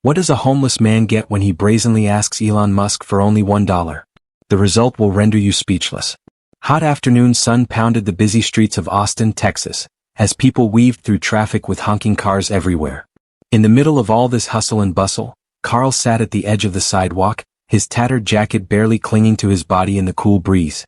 What does a homeless man get when he brazenly asks Elon Musk for only $1? The result will render you speechless. Hot afternoon sun pounded the busy streets of Austin, Texas, as people weaved through traffic with honking cars everywhere. In the middle of all this hustle and bustle, Carl sat at the edge of the sidewalk, his tattered jacket barely clinging to his body in the cool breeze.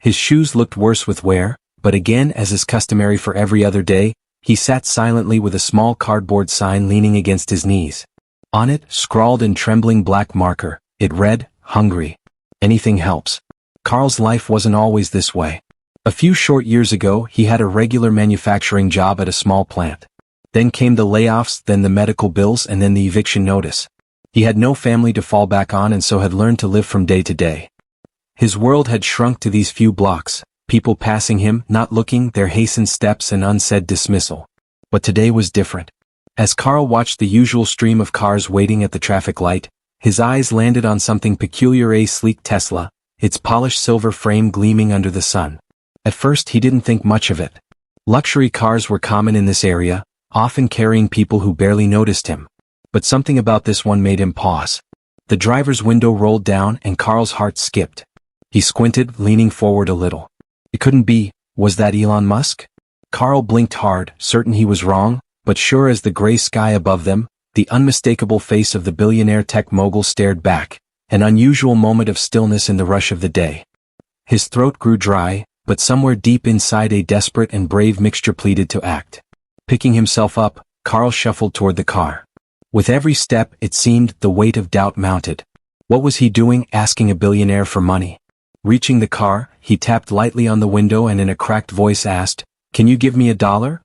His shoes looked worse with wear, but again, as is customary for every other day, he sat silently with a small cardboard sign leaning against his knees. On it, scrawled in trembling black marker, it read, "Hungry. Anything helps." Carl's life wasn't always this way. A few short years ago, he had a regular manufacturing job at a small plant. Then came the layoffs, then the medical bills, and then the eviction notice. He had no family to fall back on and so had learned to live from day to day. His world had shrunk to these few blocks, people passing him, not looking, their hastened steps and unsaid dismissal. But today was different. As Carl watched the usual stream of cars waiting at the traffic light, his eyes landed on something peculiar: a sleek Tesla, its polished silver frame gleaming under the sun. At first he didn't think much of it. Luxury cars were common in this area, often carrying people who barely noticed him. But something about this one made him pause. The driver's window rolled down and Carl's heart skipped. He squinted, leaning forward a little. It couldn't be. Was that Elon Musk? Carl blinked hard, certain he was wrong, but sure as the gray sky above them, the unmistakable face of the billionaire tech mogul stared back, an unusual moment of stillness in the rush of the day. His throat grew dry, but somewhere deep inside a desperate and brave mixture pleaded to act. Picking himself up, Carl shuffled toward the car. With every step, it seemed, the weight of doubt mounted. What was he doing, asking a billionaire for money? Reaching the car, he tapped lightly on the window and in a cracked voice asked, "Can you give me $1?"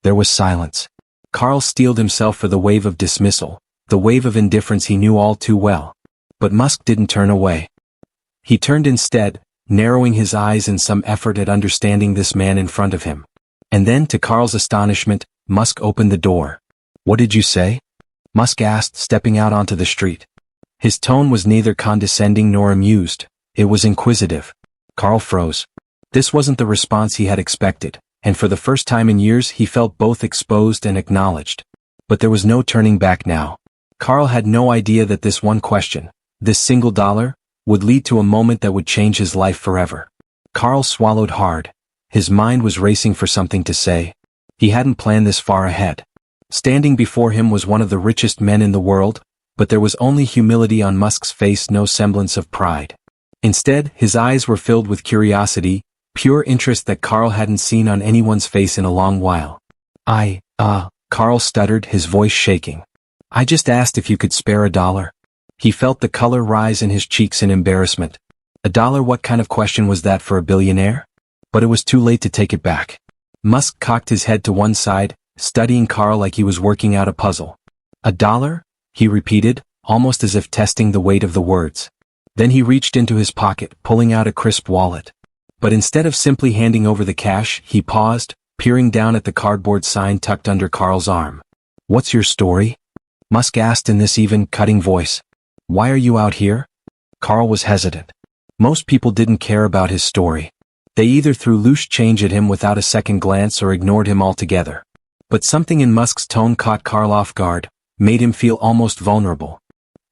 There was silence. Carl steeled himself for the wave of dismissal, the wave of indifference he knew all too well. But Musk didn't turn away. He turned instead, narrowing his eyes in some effort at understanding this man in front of him. And then, to Carl's astonishment, Musk opened the door. "What did you say?" Musk asked, stepping out onto the street. His tone was neither condescending nor amused, it was inquisitive. Carl froze. This wasn't the response he had expected, and for the first time in years he felt both exposed and acknowledged. But there was no turning back now. Carl had no idea that this one question, this single dollar, would lead to a moment that would change his life forever. Carl swallowed hard. His mind was racing for something to say. He hadn't planned this far ahead. Standing before him was one of the richest men in the world, but there was only humility on Musk's face, no semblance of pride. Instead, his eyes were filled with curiosity, pure interest that Carl hadn't seen on anyone's face in a long while. Carl stuttered, his voice shaking. "I just asked if you could spare $1. He felt the color rise in his cheeks in embarrassment. $1? What kind of question was that for a billionaire? But it was too late to take it back. Musk cocked his head to one side, studying Carl like he was working out a puzzle. $1? He repeated, almost as if testing the weight of the words. Then he reached into his pocket, pulling out a crisp wallet. But instead of simply handing over the cash, he paused, peering down at the cardboard sign tucked under Carl's arm. "What's your story?" Musk asked in this even, cutting voice. "Why are you out here?" Carl was hesitant. Most people didn't care about his story. They either threw loose change at him without a second glance or ignored him altogether. But something in Musk's tone caught Carl off guard, made him feel almost vulnerable.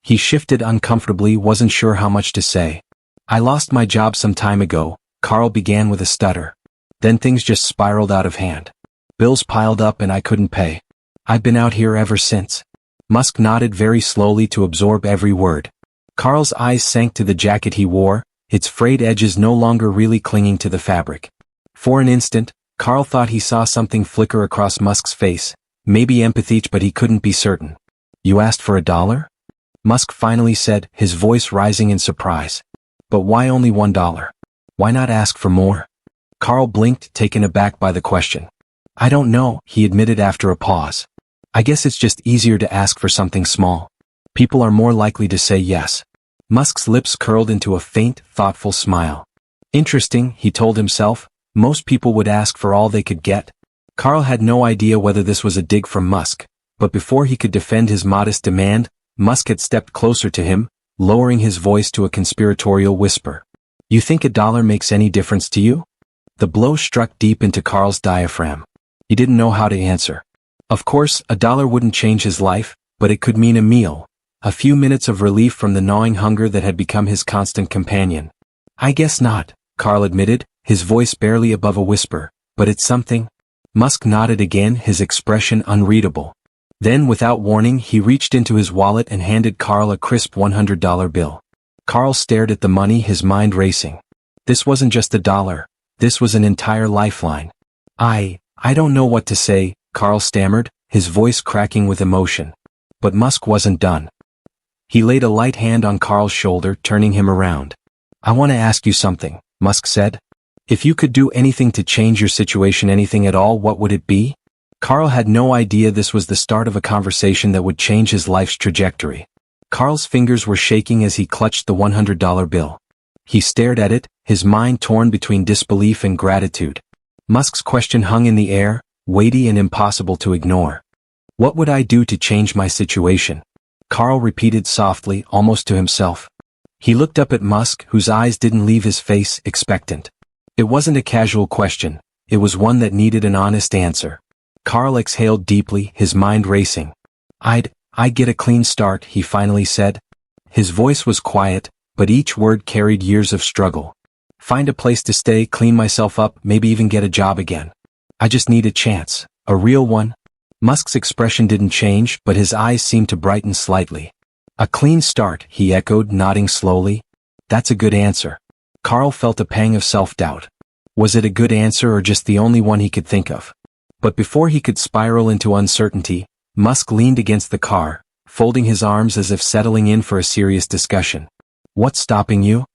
He shifted uncomfortably, wasn't sure how much to say. "I lost my job some time ago," Carl began with a stutter. "Then things just spiraled out of hand. Bills piled up and I couldn't pay. I've been out here ever since." Musk nodded very slowly to absorb every word. Carl's eyes sank to the jacket he wore, its frayed edges no longer really clinging to the fabric. For an instant, Carl thought he saw something flicker across Musk's face, maybe empathy, but he couldn't be certain. "You asked for $1?" Musk finally said, his voice rising in surprise. "But why only $1? Why not ask for more?" Carl blinked, taken aback by the question. "I don't know," he admitted after a pause. "I guess it's just easier to ask for something small. People are more likely to say yes." Musk's lips curled into a faint, thoughtful smile. Interesting, he told himself, most people would ask for all they could get. Carl had no idea whether this was a dig from Musk, but before he could defend his modest demand, Musk had stepped closer to him, lowering his voice to a conspiratorial whisper. "You think $1 makes any difference to you?" The blow struck deep into Carl's diaphragm. He didn't know how to answer. Of course, $1 wouldn't change his life, but it could mean a meal, a few minutes of relief from the gnawing hunger that had become his constant companion. I guess not, Carl admitted, his voice barely above a whisper, but it's something. Musk nodded again, his expression unreadable. Then, without warning, he reached into his wallet and handed Carl a crisp $100 bill. Carl stared at the money, his mind racing. This wasn't just a dollar. This was an entire lifeline. I don't know what to say, Carl stammered, his voice cracking with emotion. But Musk wasn't done. He laid a light hand on Carl's shoulder, turning him around. I want to ask you something, Musk said. If you could do anything to change your situation, anything at all, what would it be? Carl had no idea this was the start of a conversation that would change his life's trajectory. Carl's fingers were shaking as he clutched the $100 bill. He stared at it, his mind torn between disbelief and gratitude. Musk's question hung in the air, weighty and impossible to ignore. What would I do to change my situation? Carl repeated softly, almost to himself. He looked up at Musk, whose eyes didn't leave his face, expectant. It wasn't a casual question, it was one that needed an honest answer. Carl exhaled deeply, his mind racing. I'd get a clean start, he finally said. His voice was quiet, but each word carried years of struggle. Find a place to stay, clean myself up, maybe even get a job again. I just need a chance, a real one. Musk's expression didn't change, but his eyes seemed to brighten slightly. A clean start, he echoed, nodding slowly. That's a good answer. Carl felt a pang of self-doubt. Was it a good answer or just the only one he could think of? But before he could spiral into uncertainty, Musk leaned against the car, folding his arms as if settling in for a serious discussion. What's stopping you?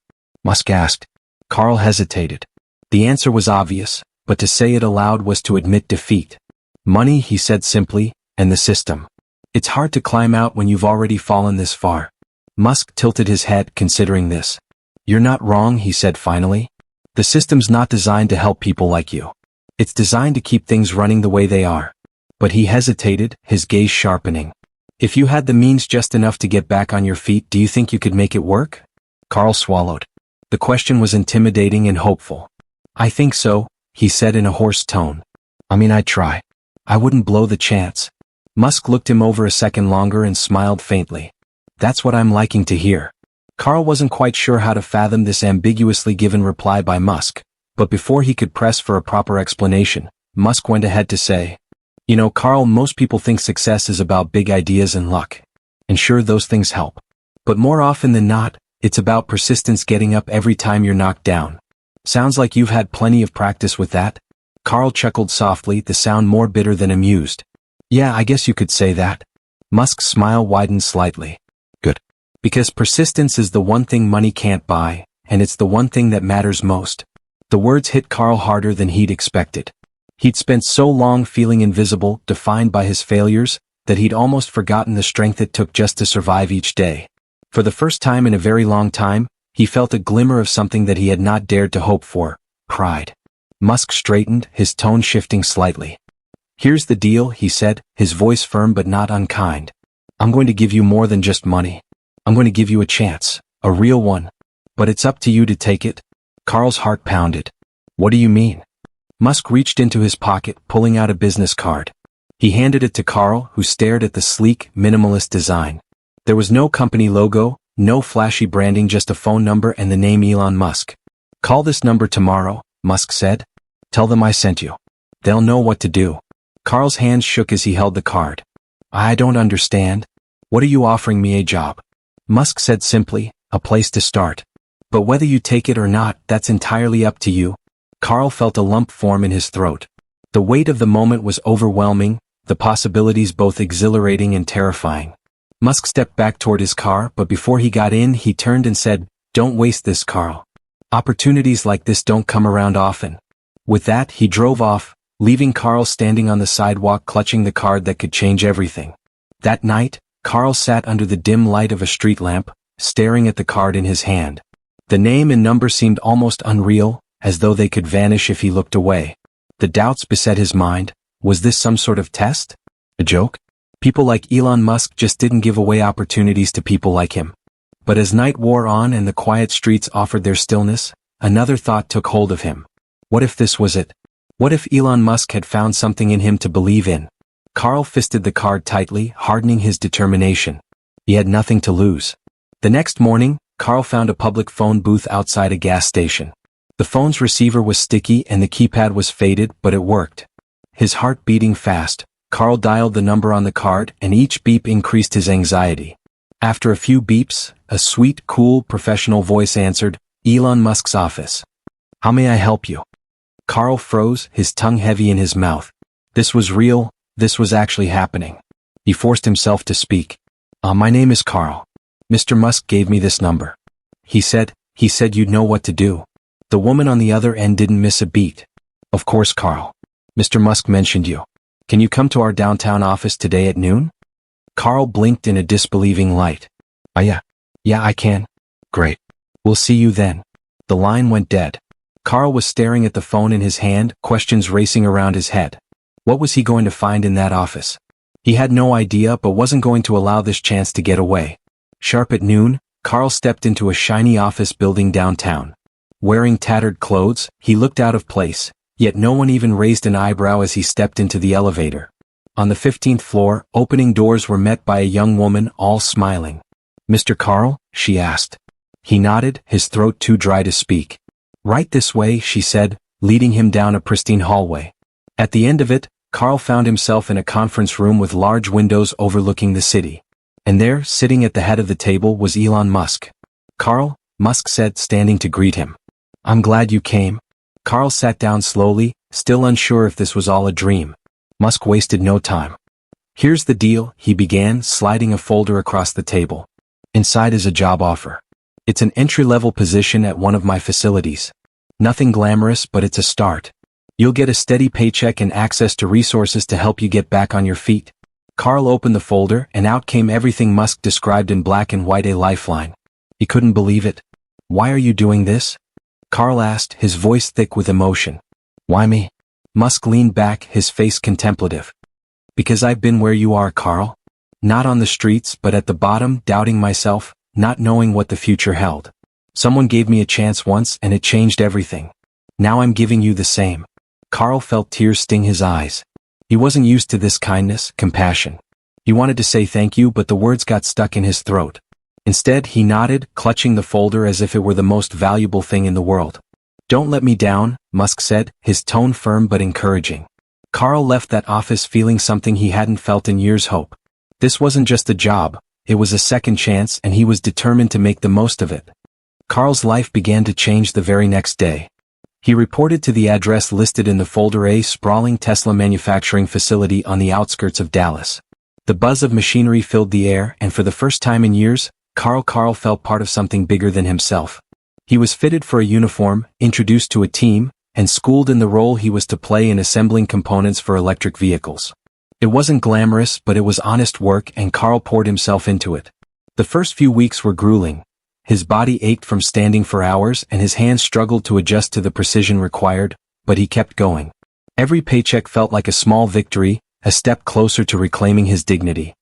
Musk asked. Carl hesitated. The answer was obvious, but to say it aloud was to admit defeat. Money, he said simply, and the system. It's hard to climb out when you've already fallen this far. Musk tilted his head, considering this. You're not wrong, he said finally. The system's not designed to help people like you. It's designed to keep things running the way they are. But he hesitated, his gaze sharpening. If you had the means just enough to get back on your feet, do you think you could make it work? Carl swallowed. The question was intimidating and hopeful. I think so, he said in a hoarse tone. I'd try. I wouldn't blow the chance. Musk looked him over a second longer and smiled faintly. That's what I'm liking to hear. Carl wasn't quite sure how to fathom this ambiguously given reply by Musk, but before he could press for a proper explanation, Musk went ahead to say, You know, Carl, most people think success is about big ideas and luck. And sure, those things help. But more often than not, it's about persistence, getting up every time you're knocked down. Sounds like you've had plenty of practice with that. Carl chuckled softly, the sound more bitter than amused. Yeah, I guess you could say that. Musk's smile widened slightly. Good. Because persistence is the one thing money can't buy, and it's the one thing that matters most. The words hit Carl harder than he'd expected. He'd spent so long feeling invisible, defined by his failures, that he'd almost forgotten the strength it took just to survive each day. For the first time in a very long time, he felt a glimmer of something that he had not dared to hope for: pride. Musk straightened, his tone shifting slightly. Here's the deal, he said, his voice firm but not unkind. I'm going to give you more than just money. I'm going to give you a chance, a real one. But it's up to you to take it. Carl's heart pounded. What do you mean? Musk reached into his pocket, pulling out a business card. He handed it to Carl, who stared at the sleek, minimalist design. There was no company logo, no flashy branding, just a phone number and the name Elon Musk. Call this number tomorrow, Musk said. Tell them I sent you. They'll know what to do. Carl's hands shook as he held the card. I don't understand. What are you offering me? A job? Musk said simply, a place to start. But whether you take it or not, that's entirely up to you. Carl felt a lump form in his throat. The weight of the moment was overwhelming, the possibilities both exhilarating and terrifying. Musk stepped back toward his car, but before he got in, he turned and said, Don't waste this, Carl. Opportunities like this don't come around often. With that, he drove off, leaving Carl standing on the sidewalk clutching the card that could change everything. That night, Carl sat under the dim light of a street lamp, staring at the card in his hand. The name and number seemed almost unreal, as though they could vanish if he looked away. The doubts beset his mind. Was this some sort of test? A joke? People like Elon Musk just didn't give away opportunities to people like him. But as night wore on and the quiet streets offered their stillness, another thought took hold of him. What if this was it? What if Elon Musk had found something in him to believe in? Carl fisted the card tightly, hardening his determination. He had nothing to lose. The next morning, Carl found a public phone booth outside a gas station. The phone's receiver was sticky and the keypad was faded, but it worked. His heart beating fast, Carl dialed the number on the card and each beep increased his anxiety. After a few beeps, a sweet, cool, professional voice answered, "Elon Musk's office. How may I help you?" Carl froze, his tongue heavy in his mouth. This was real, this was actually happening. He forced himself to speak. My name is Carl. Mr. Musk gave me this number. He said you'd know what to do." The woman on the other end didn't miss a beat. "Of course, Carl. Mr. Musk mentioned you. Can you come to our downtown office today at noon?" Carl blinked in a disbelieving light. Yeah, I can." "Great. We'll see you then." The line went dead. Carl was staring at the phone in his hand, questions racing around his head. What was he going to find in that office? He had no idea but wasn't going to allow this chance to get away. Sharp at noon, Carl stepped into a shiny office building downtown. Wearing tattered clothes, he looked out of place, yet no one even raised an eyebrow as he stepped into the elevator. On the 15th floor, opening doors were met by a young woman, all smiling. "Mr. Carl?" she asked. He nodded, his throat too dry to speak. "Right this way," she said, leading him down a pristine hallway. At the end of it, Carl found himself in a conference room with large windows overlooking the city. And there, sitting at the head of the table, was Elon Musk. "Carl," Musk said, standing to greet him. "I'm glad you came." Carl sat down slowly, still unsure if this was all a dream. Musk wasted no time. "Here's the deal," he began, sliding a folder across the table. "Inside is a job offer. It's an entry-level position at one of my facilities. Nothing glamorous, but it's a start. You'll get a steady paycheck and access to resources to help you get back on your feet." Carl opened the folder, and out came everything Musk described in black and white, a lifeline. He couldn't believe it. "Why are you doing this?" Carl asked, his voice thick with emotion. "Why me?" Musk leaned back, his face contemplative. "Because I've been where you are, Carl. Not on the streets, but at the bottom, doubting myself, not knowing what the future held. Someone gave me a chance once and it changed everything. Now I'm giving you the same." Carl felt tears sting his eyes. He wasn't used to this kindness, compassion. He wanted to say thank you, but the words got stuck in his throat. Instead, he nodded, clutching the folder as if it were the most valuable thing in the world. "Don't let me down," Musk said, his tone firm but encouraging. Carl left that office feeling something he hadn't felt in years: hope. This wasn't just a job, it was a second chance, and he was determined to make the most of it. Carl's life began to change the very next day. He reported to the address listed in the folder, a sprawling Tesla manufacturing facility on the outskirts of Dallas. The buzz of machinery filled the air, and for the first time in years, Carl felt part of something bigger than himself. He was fitted for a uniform, introduced to a team, and schooled in the role he was to play in assembling components for electric vehicles. It wasn't glamorous, but it was honest work, and Carl poured himself into it. The first few weeks were grueling. His body ached from standing for hours, and his hands struggled to adjust to the precision required, but he kept going. Every paycheck felt like a small victory, a step closer to reclaiming his dignity.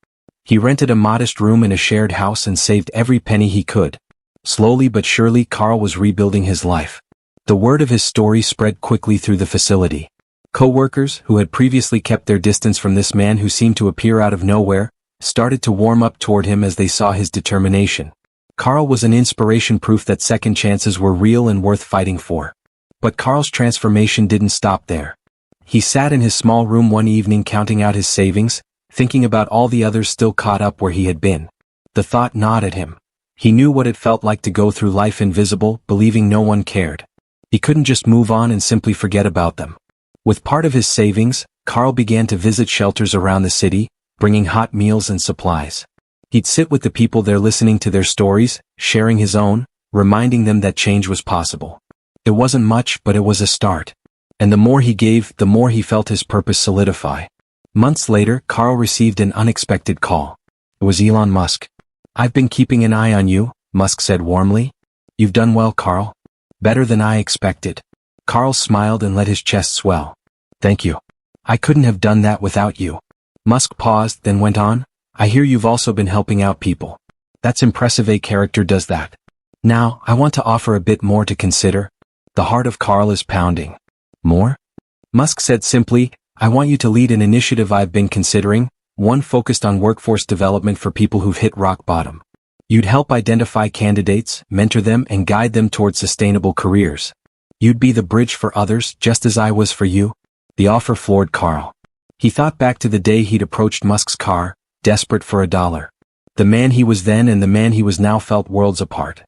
He rented a modest room in a shared house and saved every penny he could. Slowly but surely, Carl was rebuilding his life. The word of his story spread quickly through the facility. Co-workers, who had previously kept their distance from this man who seemed to appear out of nowhere, started to warm up toward him as they saw his determination. Carl was an inspiration, proof that second chances were real and worth fighting for. But Carl's transformation didn't stop there. He sat in his small room one evening counting out his savings, thinking about all the others still caught up where he had been. The thought gnawed at him. He knew what it felt like to go through life invisible, believing no one cared. He couldn't just move on and simply forget about them. With part of his savings, Carl began to visit shelters around the city, bringing hot meals and supplies. He'd sit with the people there, listening to their stories, sharing his own, reminding them that change was possible. It wasn't much, but it was a start. And the more he gave, the more he felt his purpose solidify. Months later, Carl received an unexpected call. It was Elon Musk. "I've been keeping an eye on you," Musk said warmly. "You've done well, Carl. Better than I expected." Carl smiled and let his chest swell. "Thank you. I couldn't have done that without you." Musk paused, then went on, "I hear you've also been helping out people. That's impressive. A character does that. Now, I want to offer a bit more to consider." The heart of Carl is pounding. "More?" Musk said simply, I want you to lead an initiative I've been considering, one focused on workforce development for people who've hit rock bottom. You'd help identify candidates, mentor them, and guide them towards sustainable careers. You'd be the bridge for others, just as I was for you." The offer floored Carl. He thought back to the day he'd approached Musk's car, desperate for $1. The man he was then and the man he was now felt worlds apart.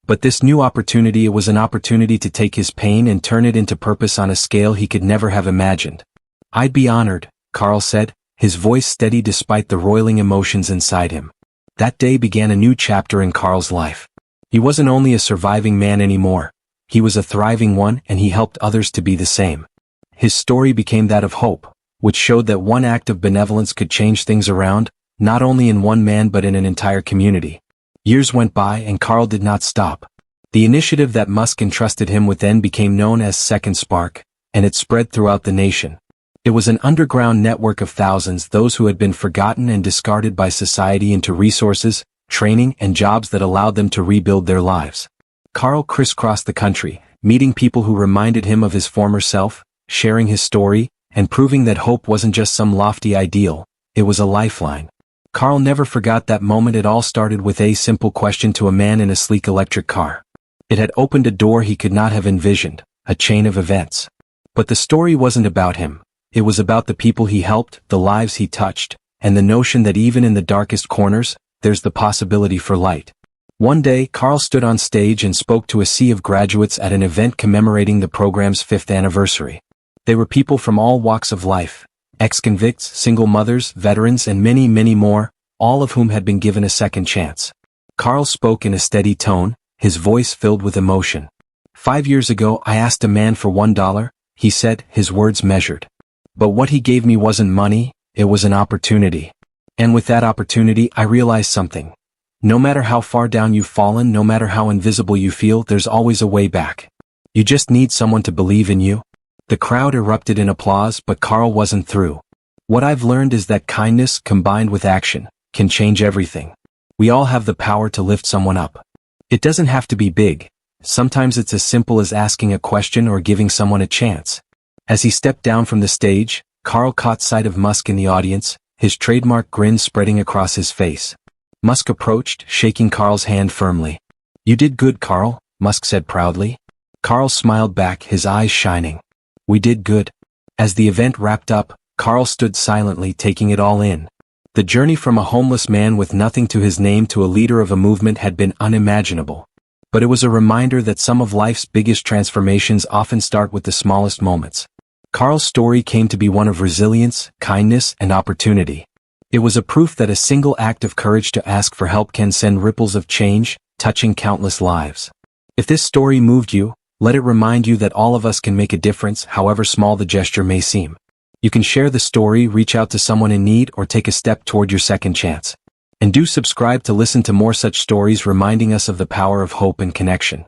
But this new opportunity, it was an opportunity to take his pain and turn it into purpose on a scale he could never have imagined. "I'd be honored," Carl said, his voice steady despite the roiling emotions inside him. That day began a new chapter in Carl's life. He wasn't only a surviving man anymore. He was a thriving one, and he helped others to be the same. His story became that of hope, which showed that one act of benevolence could change things around, not only in one man but in an entire community. Years went by and Carl did not stop. The initiative that Musk entrusted him with then became known as Second Spark, and it spread throughout the nation. It was an underground network of thousands, those who had been forgotten and discarded by society, into resources, training, and jobs that allowed them to rebuild their lives. Carl crisscrossed the country, meeting people who reminded him of his former self, sharing his story, and proving that hope wasn't just some lofty ideal, it was a lifeline. Carl never forgot that moment. It all started with a simple question to a man in a sleek electric car. It had opened a door he could not have envisioned, a chain of events. But the story wasn't about him. It was about the people he helped, the lives he touched, and the notion that even in the darkest corners, there's the possibility for light. One day, Carl stood on stage and spoke to a sea of graduates at an event commemorating the program's 5th anniversary. They were people from all walks of life, ex-convicts, single mothers, veterans, and many, many more, all of whom had been given a second chance. Carl spoke in a steady tone, his voice filled with emotion. "5 years ago, I asked a man for $1, he said, his words measured. But what he gave me wasn't money, it was an opportunity. And with that opportunity, I realized something. No matter how far down you've fallen, no matter how invisible you feel, there's always a way back. You just need someone to believe in you." The crowd erupted in applause, but Carl wasn't through. "What I've learned is that kindness, combined with action, can change everything. We all have the power to lift someone up. It doesn't have to be big. Sometimes it's as simple as asking a question or giving someone a chance." As he stepped down from the stage, Carl caught sight of Musk in the audience, his trademark grin spreading across his face. Musk approached, shaking Carl's hand firmly. "You did good, Carl," Musk said proudly. Carl smiled back, his eyes shining. "We did good." As the event wrapped up, Carl stood silently, taking it all in. The journey from a homeless man with nothing to his name to a leader of a movement had been unimaginable. But it was a reminder that some of life's biggest transformations often start with the smallest moments. Carl's story came to be one of resilience, kindness, and opportunity. It was a proof that a single act of courage to ask for help can send ripples of change, touching countless lives. If this story moved you, let it remind you that all of us can make a difference, however small the gesture may seem. You can share the story, reach out to someone in need, or take a step toward your second chance. And do subscribe to listen to more such stories reminding us of the power of hope and connection.